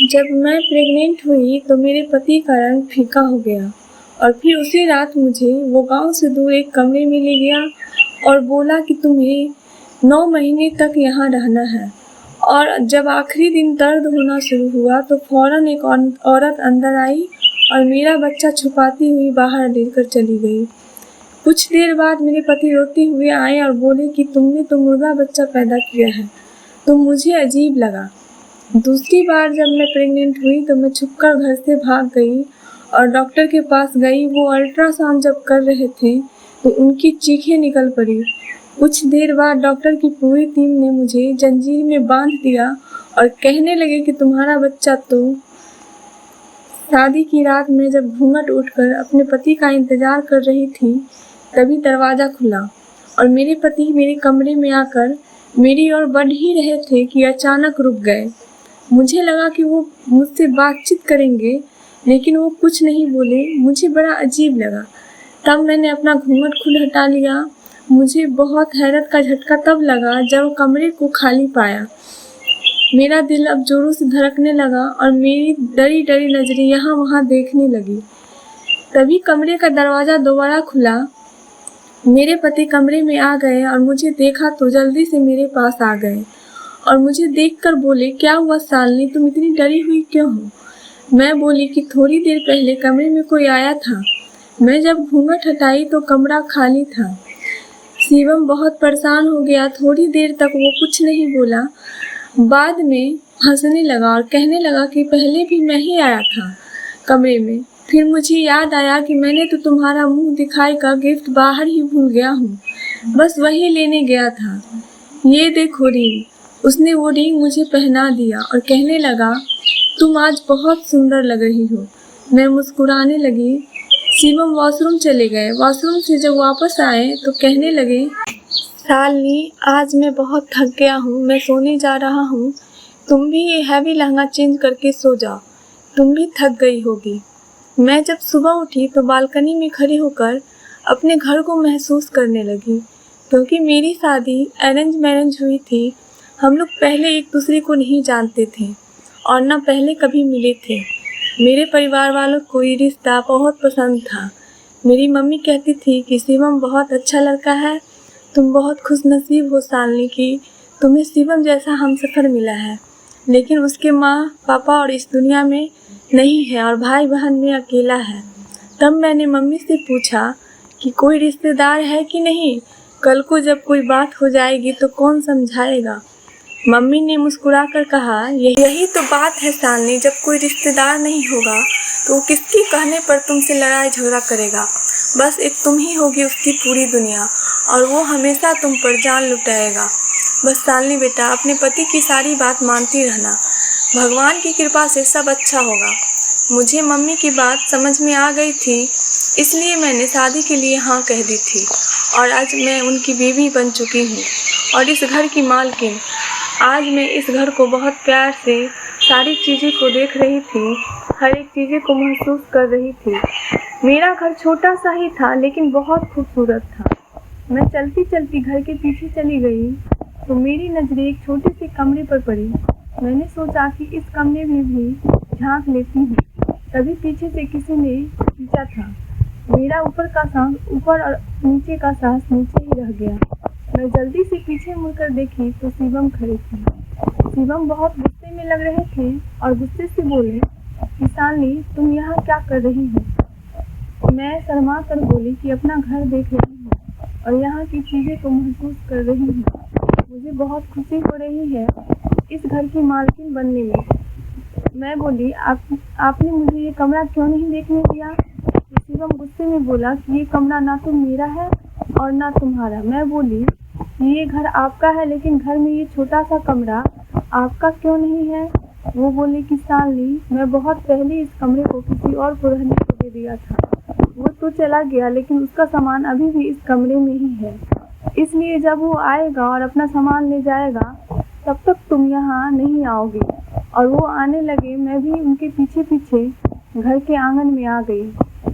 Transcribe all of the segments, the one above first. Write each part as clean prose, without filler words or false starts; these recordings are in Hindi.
जब मैं प्रेग्नेंट हुई तो मेरे पति का रंग फीका हो गया और फिर उसी रात मुझे वो गांव से दूर एक कमरे में ले गया और बोला कि तुम्हें 9 महीने तक यहाँ रहना है। और जब आखिरी दिन दर्द होना शुरू हुआ तो फौरन एक औरत अंदर आई और मेरा बच्चा छुपाती हुई बाहर लेकर चली गई। कुछ देर बाद मेरे पति रोते हुए आए और बोले कि तुमने तो मुर्गा बच्चा पैदा किया है। तो मुझे अजीब लगा। दूसरी बार जब मैं प्रेग्नेंट हुई तो मैं छुपकर घर से भाग गई और डॉक्टर के पास गई। वो अल्ट्रासाउंड जब कर रहे थे तो उनकी चीखें निकल पड़ी। कुछ देर बाद डॉक्टर की पूरी टीम ने मुझे जंजीर में बांध दिया और कहने लगे कि तुम्हारा बच्चा तो। शादी की रात में जब घूंघट उठकर अपने पति का इंतजार कर रही थी तभी दरवाज़ा खुला और मेरे पति मेरे कमरे में आकर मेरी ओर बढ़ ही रहे थे कि अचानक रुक गए। मुझे लगा कि वो मुझसे बातचीत करेंगे लेकिन वो कुछ नहीं बोले। मुझे बड़ा अजीब लगा। तब मैंने अपना घूंघट खुद हटा लिया। मुझे बहुत हैरत का झटका तब लगा जब कमरे को खाली पाया। मेरा दिल अब जोरों से धड़कने लगा और मेरी डरी डरी नजरें यहाँ वहाँ देखने लगी। तभी कमरे का दरवाज़ा दोबारा खुला। मेरे पति कमरे में आ गए और मुझे देखा तो जल्दी से मेरे पास आ गए और मुझे देखकर बोले, क्या हुआ शालिनी, तुम इतनी डरी हुई क्यों हो? मैं बोली कि थोड़ी देर पहले कमरे में कोई आया था। मैं जब घूंघट हटाई तो कमरा खाली था। शिवम बहुत परेशान हो गया। थोड़ी देर तक वो कुछ नहीं बोला। बाद में हंसने लगा और कहने लगा कि पहले भी मैं ही आया था कमरे में। फिर मुझे याद आया कि मैंने तो तुम्हारा मुंह दिखाई का गिफ्ट बाहर ही भूल गया हूँ, बस वही लेने गया था। ये देखो रिंग। उसने वो रिंग मुझे पहना दिया और कहने लगा, तुम आज बहुत सुंदर लग रही हो। मैं मुस्कुराने लगी। शिवम वॉशरूम चले गए। वॉशरूम से जब वापस आए तो कहने लगे, शालिनी आज मैं बहुत थक गया हूँ, मैं सोने जा रहा हूँ। तुम भी ये हैवी लहंगा चेंज करके सो जाओ, तुम भी थक गई होगी। मैं जब सुबह उठी तो बालकनी में खड़ी होकर अपने घर को महसूस करने लगी, क्योंकि मेरी शादी अरेंज मैरिज हुई थी। हम लोग पहले एक दूसरे को नहीं जानते थे और न पहले कभी मिले थे। मेरे परिवार वालों को ये रिश्ता बहुत पसंद था। मेरी मम्मी कहती थी कि शिवम बहुत अच्छा लड़का है, तुम बहुत खुशनसीब हो शालिनी कि तुम्हें शिवम जैसा हमसफ़र मिला है। लेकिन उसके माँ पापा और इस दुनिया में नहीं है और भाई बहन में अकेला है। तब मैंने मम्मी से पूछा कि कोई रिश्तेदार है कि नहीं, कल को जब कोई बात हो जाएगी तो कौन समझाएगा। मम्मी ने मुस्कुराकर कहा, यही तो बात है शालिनी, जब कोई रिश्तेदार नहीं होगा तो वो किसके कहने पर तुमसे लड़ाई झगड़ा करेगा। बस एक तुम ही होगी उसकी पूरी दुनिया और वो हमेशा तुम पर जान लुटाएगा। बस शालिनी बेटा, अपने पति की सारी बात मानती रहना, भगवान की कृपा से सब अच्छा होगा। मुझे मम्मी की बात समझ में आ गई थी, इसलिए मैंने शादी के लिए हाँ कह दी थी और आज मैं उनकी बीवी बन चुकी हूँ और इस घर की मालकिन। आज मैं इस घर को बहुत प्यार से सारी चीज़ें को देख रही थी, हर एक चीज़ें को महसूस कर रही थी। मेरा घर छोटा सा ही था लेकिन बहुत खूबसूरत था। मैं चलती चलती घर के पीछे चली गई तो मेरी नज़रें एक छोटे से कमरे पर पड़ी। मैंने सोचा कि इस कमरे में भी झांक लेती हूँ। तभी पीछे से किसी ने खींचा था। मेरा ऊपर का सांस ऊपर और नीचे का सांस नीचे ही रह गया। मैं जल्दी से पीछे मुड़कर देखी तो शिवम खड़े थे। शिवम बहुत गुस्से में लग रहे थे और गुस्से से बोले कि शालिनी तुम यहाँ क्या कर रही हो। मैं शर्मा कर बोली कि अपना घर देख रही हूँ और यहाँ की चीज़ें को महसूस कर रही हूँ। मुझे बहुत खुशी हो रही है इस घर की मालकिन बनने में। मैं बोली, आपने मुझे ये कमरा क्यों नहीं देखने दिया। तो शिवम गुस्से में बोला कि ये कमरा ना तो मेरा है और ना तुम्हारा। मैं बोली, ये घर आपका है लेकिन घर में ये छोटा सा कमरा आपका क्यों नहीं है। वो बोले कि शालिनी मैं बहुत पहले इस कमरे को किसी और को रहने को दे दिया था। वो तो चला गया लेकिन उसका सामान अभी भी इस कमरे में ही है, इसलिए जब वो आएगा और अपना सामान ले जाएगा तब तक तुम यहाँ नहीं आओगे। और वो आने लगे। मैं भी उनके पीछे पीछे घर के आंगन में आ गई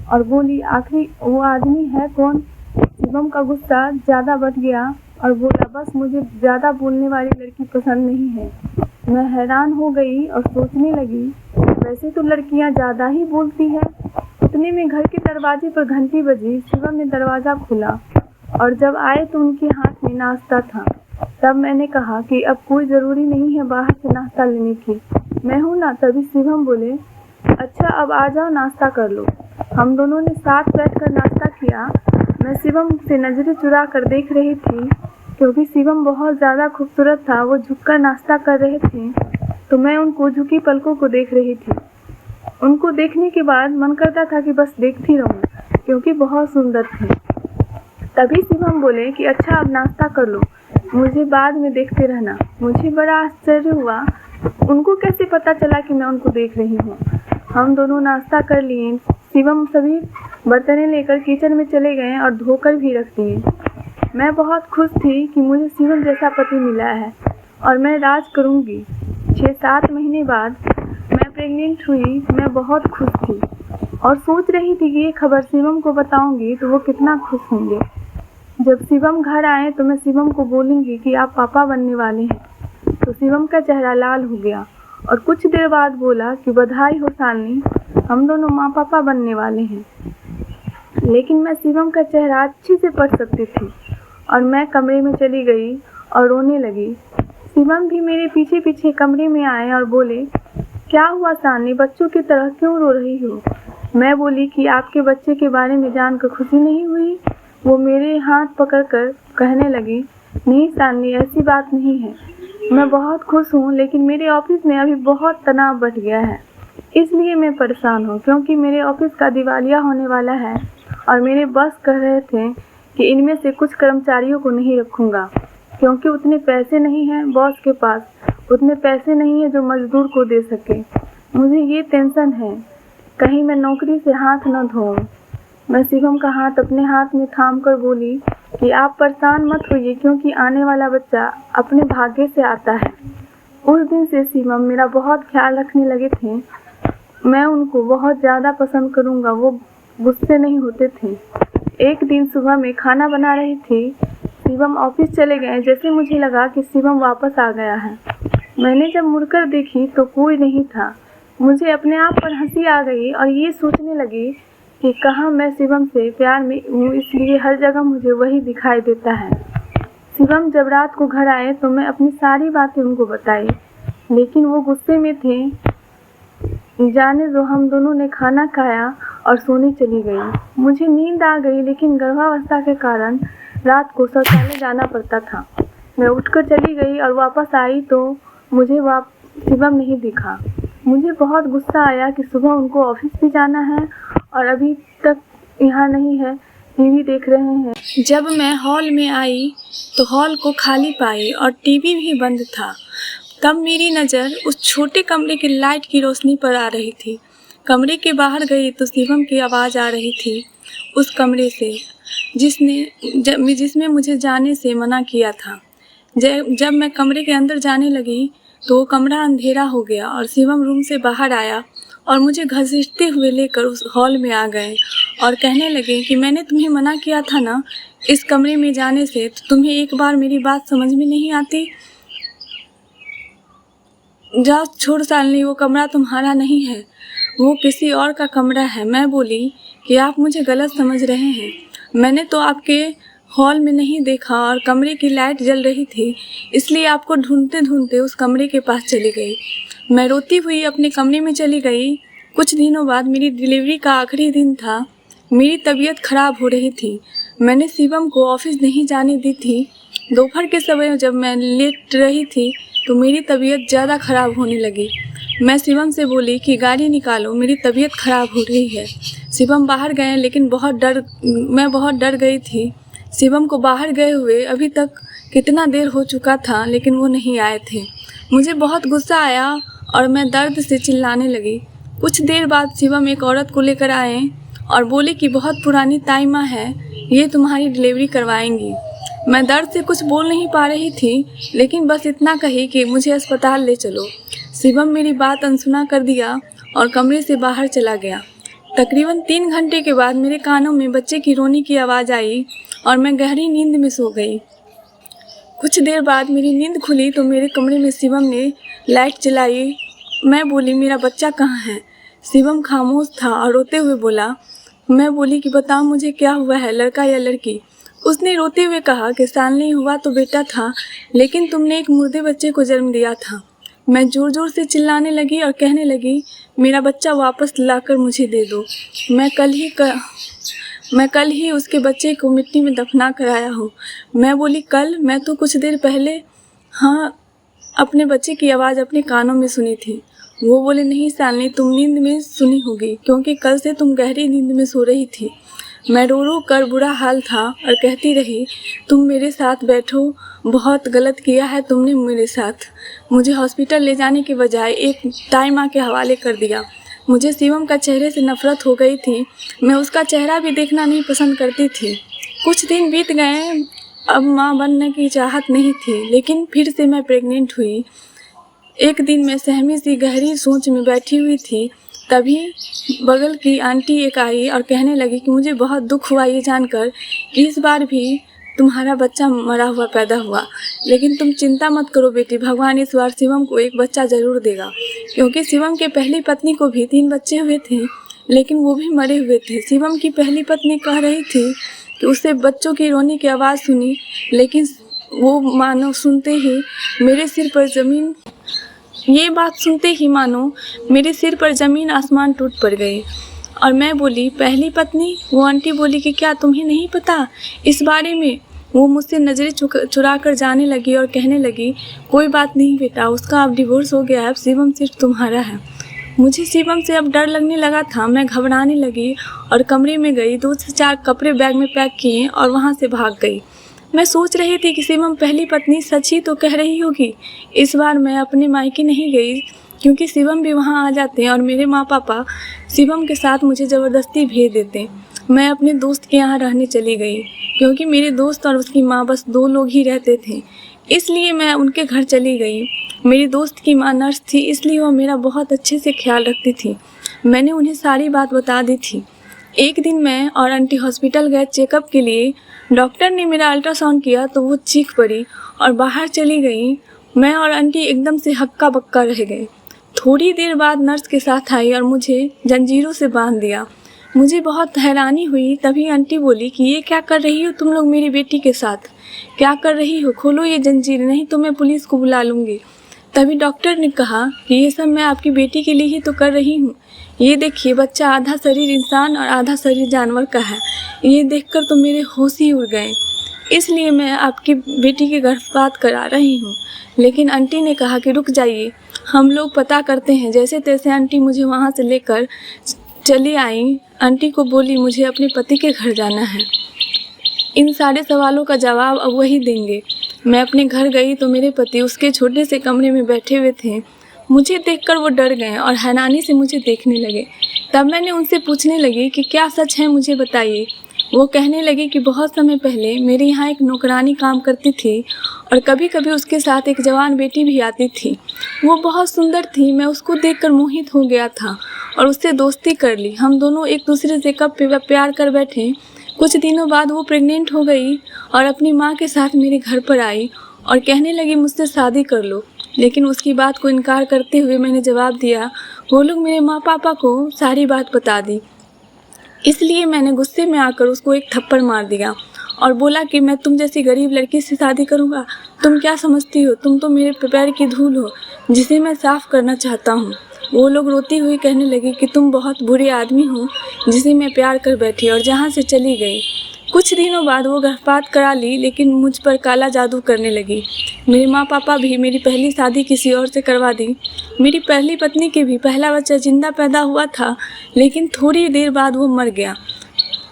और बोली, आखिर वो आदमी है कौन। शिवम का गुस्सा ज़्यादा बढ़ गया और बोला, बस मुझे ज़्यादा बोलने वाली लड़की पसंद नहीं है। मैं हैरान हो गई और सोचने लगी, वैसे तो लड़कियां ज़्यादा ही बोलती हैं। उतने में घर के दरवाजे पर घंटी बजी। शिवम ने दरवाज़ा खोला और जब आए तो उनके हाथ में नाश्ता था। तब मैंने कहा कि अब कोई ज़रूरी नहीं है बाहर से नाश्ता लेने की, मैं हूँ ना। तभी शिवम बोले, अच्छा अब आ जाओ नाश्ता कर लो। हम दोनों ने साथ बैठकर नाश्ता किया। मैं शिवम से नज़रें चुरा कर देख रही थी क्योंकि शिवम बहुत ज़्यादा खूबसूरत था। वो झुककर नाश्ता कर रहे थे तो मैं उनको झुकी पलकों को देख रही थी। उनको देखने के बाद मन करता था कि बस देखती रहूं क्योंकि बहुत सुंदर थे। तभी शिवम बोले कि अच्छा अब नाश्ता कर लो, मुझे बाद में देखते रहना। मुझे बड़ा आश्चर्य हुआ, उनको कैसे पता चला कि मैं उनको देख रही हूँ। हम दोनों नाश्ता कर लिए। शिवम सभी बर्तनें लेकर किचन में चले गए और धोकर भी रख दिए। मैं बहुत खुश थी कि मुझे शिवम जैसा पति मिला है और मैं राज करूँगी। 6-7 महीने बाद मैं प्रेग्नेंट हुई। मैं बहुत खुश थी और सोच रही थी कि ये खबर शिवम को बताऊंगी तो वो कितना खुश होंगे। जब शिवम घर आए तो मैं शिवम को बोलूँगी कि आप पापा बनने वाले हैं, तो शिवम का चेहरा लाल हो गया और कुछ देर बाद बोला कि बधाई हो शालिनी, हम दोनों माँ पापा बनने वाले हैं। लेकिन मैं शिवम का चेहरा अच्छे से पढ़ सकती थी और मैं कमरे में चली गई और रोने लगी। शिवम भी मेरे पीछे पीछे कमरे में आए और बोले, क्या हुआ शालिनी, बच्चों की तरह क्यों रो रही हो? मैं बोली कि आपके बच्चे के बारे में जानकर खुशी नहीं हुई। वो मेरे हाथ पकड़कर कहने लगी, नहीं शालिनी, ऐसी बात नहीं है, मैं बहुत खुश हूँ, लेकिन मेरे ऑफिस में अभी बहुत तनाव बढ़ गया है, इसलिए मैं परेशान हूँ क्योंकि मेरे ऑफिस का दिवालिया होने वाला है और मेरे बॉस कह रहे थे कि इनमें से कुछ कर्मचारियों को नहीं रखूँगा क्योंकि उतने पैसे नहीं हैं बॉस के पास, उतने पैसे नहीं है जो मजदूर को दे सके। मुझे ये टेंशन है, कहीं मैं नौकरी से हाथ न धोऊं। मैं शिवम का हाथ अपने हाथ में थाम कर बोली कि आप परेशान मत होइए क्योंकि आने वाला बच्चा अपने भाग्य से आता है। उस दिन से शिवम मेरा बहुत ख्याल रखने लगे थे। मैं उनको बहुत ज़्यादा पसंद करूँगा, वो गुस्से नहीं होते थे। एक दिन सुबह में खाना बना रही थी, शिवम ऑफिस चले गए। जैसे मुझे लगा कि शिवम वापस आ गया है, मैंने जब मुड़कर देखी तो कोई नहीं था। मुझे अपने आप पर हंसी आ गई और ये सोचने लगी कि कहाँ मैं शिवम से प्यार में हूँ, इसलिए हर जगह मुझे वही दिखाई देता है। शिवम जब रात को घर आए तो मैं अपनी सारी बातें उनको बताई, लेकिन वो गुस्से में थे। जाने दो, हम दोनों ने खाना खाया और सोने चली गई। मुझे नींद आ गई, लेकिन गर्भावस्था के कारण रात को शौचालय जाना पड़ता था। मैं उठकर चली गई और वापस आई तो मुझे शिवम नहीं दिखा। मुझे बहुत गुस्सा आया कि सुबह उनको ऑफिस भी जाना है और अभी तक यहाँ नहीं है, टीवी देख रहे हैं। जब मैं हॉल में आई तो हॉल को खाली पाई और टीवी भी बंद था। तब मेरी नज़र उस छोटे कमरे की लाइट की रोशनी पर आ रही थी। कमरे के बाहर गई तो शिवम की आवाज़ आ रही थी उस कमरे से जिसमें मुझे जाने से मना किया था। जब मैं कमरे के अंदर जाने लगी तो वो कमरा अंधेरा हो गया और शिवम रूम से बाहर आया और मुझे घसीटते हुए लेकर उस हॉल में आ गए और कहने लगे कि मैंने तुम्हें मना किया था ना इस कमरे में जाने से, तो तुम्हें एक बार मेरी बात समझ में नहीं आती? जाओ छोड़ शालिनी, वो कमरा तुम्हारा नहीं है, वो किसी और का कमरा है। मैं बोली कि आप मुझे गलत समझ रहे हैं, मैंने तो आपके हॉल में नहीं देखा और कमरे की लाइट जल रही थी, इसलिए आपको ढूंढते ढूंढते उस कमरे के पास चली गई। मैं रोती हुई अपने कमरे में चली गई। कुछ दिनों बाद मेरी डिलीवरी का आखिरी दिन था। मेरी तबीयत खराब हो रही थी। मैंने शिवम को ऑफिस नहीं जाने दी थी। दोपहर के समय जब मैं लेट रही थी तो मेरी तबीयत ज़्यादा ख़राब होने लगी। मैं शिवम से बोली कि गाड़ी निकालो, मेरी तबीयत ख़राब हो रही है। शिवम बाहर गए, लेकिन मैं बहुत डर गई थी। शिवम को बाहर गए हुए अभी तक कितना देर हो चुका था, लेकिन वो नहीं आए थे। मुझे बहुत गुस्सा आया और मैं दर्द से चिल्लाने लगी। कुछ देर बाद शिवम एक औरत को लेकर आए और बोले कि बहुत पुरानी ताई माँ है, ये तुम्हारी डिलीवरी करवाएंगी। मैं दर्द से कुछ बोल नहीं पा रही थी, लेकिन बस इतना कही कि मुझे अस्पताल ले चलो। शिवम मेरी बात अनसुना कर दिया और कमरे से बाहर चला गया। तकरीबन 3 घंटे के बाद मेरे कानों में बच्चे की रोने की आवाज़ आई और मैं गहरी नींद में सो गई। कुछ देर बाद मेरी नींद खुली तो मेरे कमरे में शिवम ने लाइट जलाई। मैं बोली मेरा बच्चा कहाँ है? शिवम खामोश था और रोते हुए बोला। मैं बोली कि बताओ मुझे क्या हुआ है, लड़का या लड़की? उसने रोते हुए कहा कि साल नहीं हुआ तो बेटा था, लेकिन तुमने एक मुर्दे बच्चे को जन्म दिया था। मैं ज़ोर ज़ोर से चिल्लाने लगी और कहने लगी मेरा बच्चा वापस लाकर मुझे दे दो। मैं कल ही उसके बच्चे को मिट्टी में दफना कर आया हूँ। मैं बोली कल? मैं तो कुछ देर पहले हाँ अपने बच्चे की आवाज़ अपने कानों में सुनी थी। वो बोले नहीं सालनी, तुम नींद में सुनी होगी, क्योंकि कल से तुम गहरी नींद में सो रही थी। मैं रो रो कर बुरा हाल था और कहती रही तुम मेरे साथ बैठो, बहुत गलत किया है तुमने मेरे साथ। मुझे हॉस्पिटल ले जाने के बजाय एक ताई माँ के हवाले कर दिया। मुझे शिवम का चेहरे से नफरत हो गई थी। मैं उसका चेहरा भी देखना नहीं पसंद करती थी। कुछ दिन बीत गए, अब माँ बनने की चाहत नहीं थी, लेकिन फिर से मैं प्रेग्नेंट हुई। एक दिन मैं सहमी सी गहरी सोच में बैठी हुई थी, तभी बगल की आंटी एक आई और कहने लगी कि मुझे बहुत दुख हुआ ये जानकर कि इस बार भी तुम्हारा बच्चा मरा हुआ पैदा हुआ। लेकिन तुम चिंता मत करो बेटी, भगवान इस बार शिवम को एक बच्चा ज़रूर देगा, क्योंकि शिवम के पहली पत्नी को भी 3 बच्चे हुए थे, लेकिन वो भी मरे हुए थे। शिवम की पहली पत्नी कह रही थी कि उसे बच्चों की रोने की आवाज़ सुनी, लेकिन वो मानो सुनते ही मेरे सिर पर ज़मीन ये बात सुनते ही मानो मेरे सिर पर ज़मीन आसमान टूट पड़ गई। और मैं बोली पहली पत्नी? वो आंटी बोली कि क्या तुम्हें नहीं पता इस बारे में? वो मुझसे नज़रें चुरा कर जाने लगी और कहने लगी कोई बात नहीं बेटा, उसका अब डिवोर्स हो गया है, अब शिवम सिर्फ तुम्हारा है। मुझे शिवम से अब डर लगने लगा था। मैं घबराने लगी और कमरे में गई, 2 से 4 कपड़े बैग में पैक किए और वहाँ से भाग गई। मैं सोच रही थी कि शिवम पहली पत्नी सच ही तो कह रही होगी। इस बार मैं अपने मायके नहीं गई, क्योंकि शिवम भी वहाँ आ जाते और मेरे माँ पापा शिवम के साथ मुझे ज़बरदस्ती भेज देते। मैं अपने दोस्त के यहाँ रहने चली गई, क्योंकि मेरे दोस्त और उसकी माँ बस 2 लोग ही रहते थे, इसलिए मैं उनके घर चली गई। मेरी दोस्त की माँ नर्स थी, इसलिए वो मेरा बहुत अच्छे से ख्याल रखती थी। मैंने उन्हें सारी बात बता दी थी। एक दिन मैं और आंटी हॉस्पिटल गए चेकअप के लिए। डॉक्टर ने मेरा अल्ट्रासाउंड किया तो वो चीख पड़ी और बाहर चली गई। मैं और आंटी एकदम से हक्का बक्का रह गए। थोड़ी देर बाद नर्स के साथ आई और मुझे जंजीरों से बांध दिया। मुझे बहुत हैरानी हुई। तभी आंटी बोली कि ये क्या कर रही हो तुम लोग मेरी बेटी के साथ? क्या कर रही हो? खोलो ये जंजीर, नहीं तो मैं पुलिस को बुला लूँगी। तभी डॉक्टर ने कहा कि ये सब मैं आपकी बेटी के लिए ही तो कर रही हूँ। ये देखिए, बच्चा आधा शरीर इंसान और आधा शरीर जानवर का है। ये देखकर तो मेरे होश ही उड़ गए, इसलिए मैं आपकी बेटी की गर्भपात करा रही हूँ। लेकिन आंटी ने कहा कि रुक जाइए, हम लोग पता करते हैं। जैसे तैसे आंटी मुझे वहाँ से लेकर चली आई। आंटी को बोली मुझे अपने पति के घर जाना है, इन सारे सवालों का जवाब अब वही देंगे। मैं अपने घर गई तो मेरे पति उसके छोटे से कमरे में बैठे हुए थे। मुझे देखकर वो डर गए और हैरानी से मुझे देखने लगे। तब मैंने उनसे पूछने लगी कि क्या सच है, मुझे बताइए। वो कहने लगी कि बहुत समय पहले मेरे यहाँ एक नौकरानी काम करती थी और कभी कभी उसके साथ एक जवान बेटी भी आती थी। वो बहुत सुंदर थी। मैं उसको देखकर मोहित हो गया था और उससे दोस्ती कर ली। हम दोनों एक दूसरे से कब प्यार कर बैठे। कुछ दिनों बाद वो प्रेग्नेंट हो गई और अपनी माँ के साथ मेरे घर पर आई और कहने लगी मुझसे शादी कर लो। लेकिन उसकी बात को इनकार करते हुए मैंने जवाब दिया, वो लोग मेरे माँ पापा को सारी बात बता दी। इसलिए मैंने गुस्से में आकर उसको एक थप्पड़ मार दिया और बोला कि मैं तुम जैसी गरीब लड़की से शादी करूँगा? तुम क्या समझती हो? तुम तो मेरे पैर की धूल हो, जिसे मैं साफ़ करना चाहता हूँ। वो लोग रोती हुई कहने लगी कि तुम बहुत बुरे आदमी हो, जिसे मैं प्यार कर बैठी, और जहाँ से चली गई। कुछ दिनों बाद वो गर्भपात करा ली, लेकिन मुझ पर काला जादू करने लगी। मेरे माँ पापा भी मेरी पहली शादी किसी और से करवा दी। मेरी पहली पत्नी के भी पहला बच्चा जिंदा पैदा हुआ था, लेकिन थोड़ी देर बाद वो मर गया।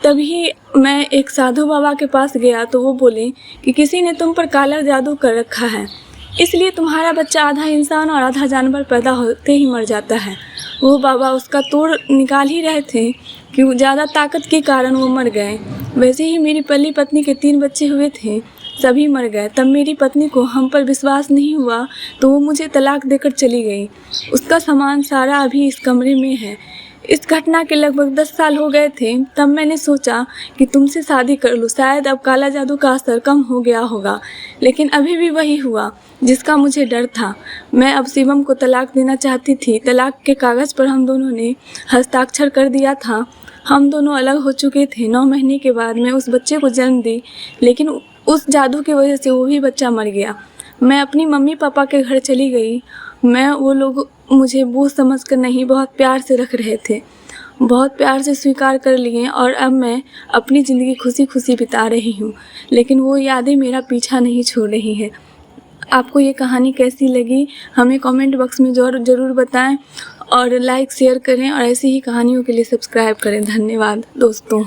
तभी मैं एक साधु बाबा के पास गया तो वो बोले कि किसी ने तुम पर काला जादू कर रखा है, इसलिए तुम्हारा बच्चा आधा इंसान और आधा जानवर पैदा होते ही मर जाता है। वो बाबा उसका तोड़ निकाल ही रहे थे कि ज़्यादा ताकत के कारण वो मर गए। वैसे ही मेरी पहली पत्नी के 3 बच्चे हुए थे, सभी मर गए। तब मेरी पत्नी को हम पर विश्वास नहीं हुआ तो वो मुझे तलाक देकर चली गई। उसका सामान सारा अभी इस कमरे में है। इस घटना के लगभग 10 साल हो गए थे। तब मैंने सोचा कि तुमसे शादी कर लूँ, शायद अब काला जादू का असर कम हो गया होगा। लेकिन अभी भी वही हुआ जिसका मुझे डर था। मैं अब शिवम को तलाक देना चाहती थी। तलाक के कागज़ पर हम दोनों ने हस्ताक्षर कर दिया था। हम दोनों अलग हो चुके थे। 9 महीने के बाद मैं उस बच्चे को जन्म दी, लेकिन उस जादू की वजह से वो भी बच्चा मर गया। मैं अपनी मम्मी पापा के घर चली गई। वो लोग मुझे बोझ समझ कर नहीं, बहुत प्यार से रख रहे थे, बहुत प्यार से स्वीकार कर लिए और अब मैं अपनी ज़िंदगी खुशी खुशी बिता रही हूँ। लेकिन वो यादें मेरा पीछा नहीं छोड़ रही हैं। आपको ये कहानी कैसी लगी हमें कमेंट बॉक्स में ज़रूर बताएं और लाइक शेयर करें और ऐसी ही कहानियों के लिए सब्सक्राइब करें। धन्यवाद दोस्तों।